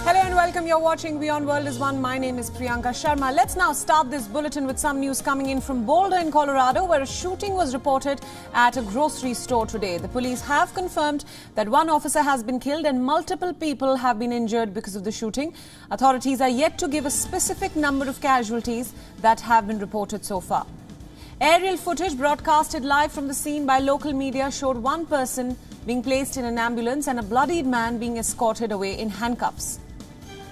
Hello and welcome. You're watching Beyond World is One. My name is Priyanka Sharma. Let's now start this bulletin with some news coming in from Boulder in Colorado, where a shooting was reported at a grocery store today. The police have confirmed that one officer has been killed and multiple people have been injured because of the shooting. Authorities are yet to give a specific number of casualties that have been reported so far. Aerial footage broadcasted live from the scene by local media showed one person being placed in an ambulance and a bloodied man being escorted away in handcuffs.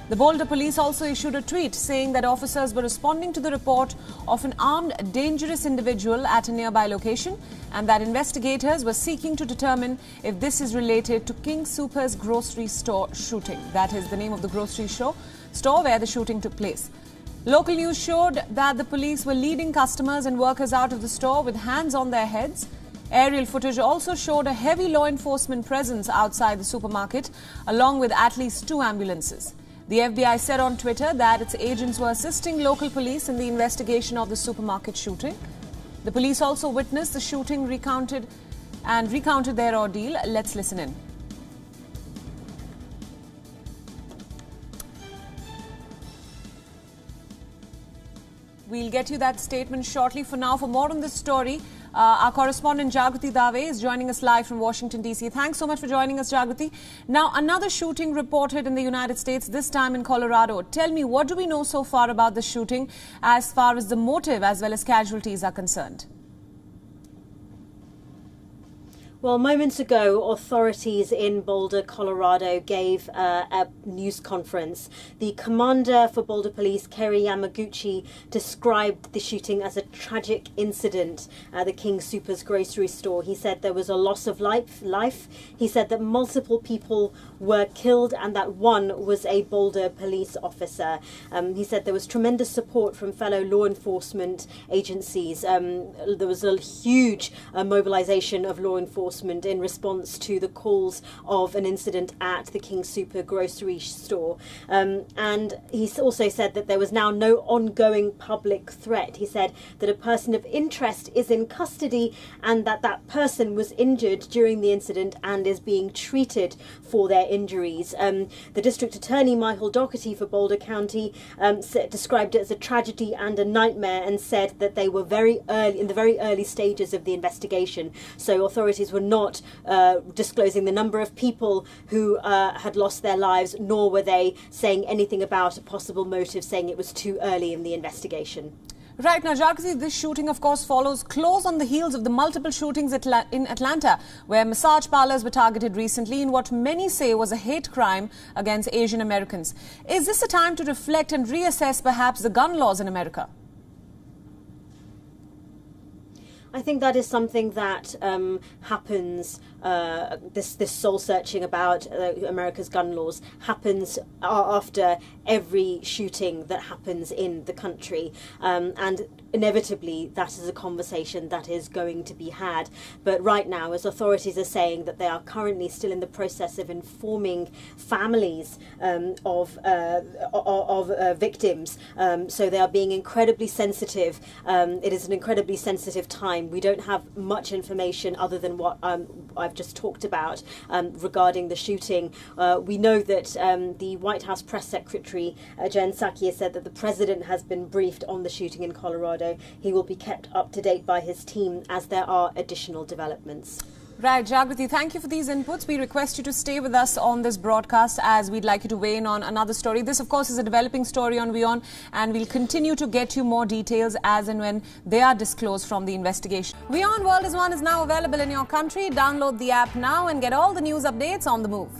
The Boulder police also issued a tweet saying that officers were responding to the report of an armed, dangerous individual at a nearby location and that investigators were seeking to determine if this is related to King Soopers grocery store shooting. That is the name of the grocery store where the shooting took place. Local news showed that the police were leading customers and workers out of the store with hands on their heads. Aerial footage also showed a heavy law enforcement presence outside the supermarket, along with at least 2 ambulances. The FBI said on Twitter that its agents were assisting local police in the investigation of the supermarket shooting. The police also witnessed the shooting recounted their ordeal. Let's listen in. We'll get you that statement shortly. For now, for more on this story, our correspondent Jagrati Dave is joining us live from Washington, D.C. Thanks so much for joining us, Jagrati. Now, another shooting reported in the United States, this time in Colorado. Tell me, what do we know so far about the shooting as far as the motive as well as casualties are concerned? Well, moments ago, authorities in Boulder, Colorado, gave a news conference. The commander for Boulder Police, Kerry Yamaguchi, described the shooting as a tragic incident at the King Soopers grocery store. He said there was a loss of life. He said that multiple people were killed and that one was a Boulder police officer. He said there was tremendous support from fellow law enforcement agencies. There was a huge mobilization of law enforcement in response to the calls of an incident at the King Soopers grocery store. And he also said that there was now no ongoing public threat. He said that a person of interest is in custody and that that person was injured during the incident and is being treated for their injuries. The district attorney, Michael Doherty for Boulder County, described it as a tragedy and a nightmare and said that they were in the very early stages of the investigation. So authorities were not disclosing the number of people who had lost their lives, nor were they saying anything about a possible motive, saying it was too early in the investigation. Right. Now, Jagrati, this shooting, of course, follows close on the heels of the multiple shootings in Atlanta, where massage parlors were targeted recently in what many say was a hate crime against Asian Americans. Is this a time to reflect and reassess perhaps the gun laws in America? I think that is something that happens, this soul searching about America's gun laws happens after every shooting that happens in the country. And inevitably that is a conversation that is going to be had. But right now, as authorities are saying that they are currently still in the process of informing families of victims, so they are being incredibly sensitive. It is an incredibly sensitive time. We don't have much information other than what I've just talked about regarding the shooting. We know that the White House press secretary, Jen Psaki, has said that the president has been briefed on the shooting in Colorado. He will be kept up to date by his team as there are additional developments. Right, Jagrati, thank you for these inputs. We request you to stay with us on this broadcast as we'd like you to weigh in on another story. This, of course, is a developing story on WION, and we'll continue to get you more details as and when they are disclosed from the investigation. WION World is One is now available in your country. Download the app now and get all the news updates on the move.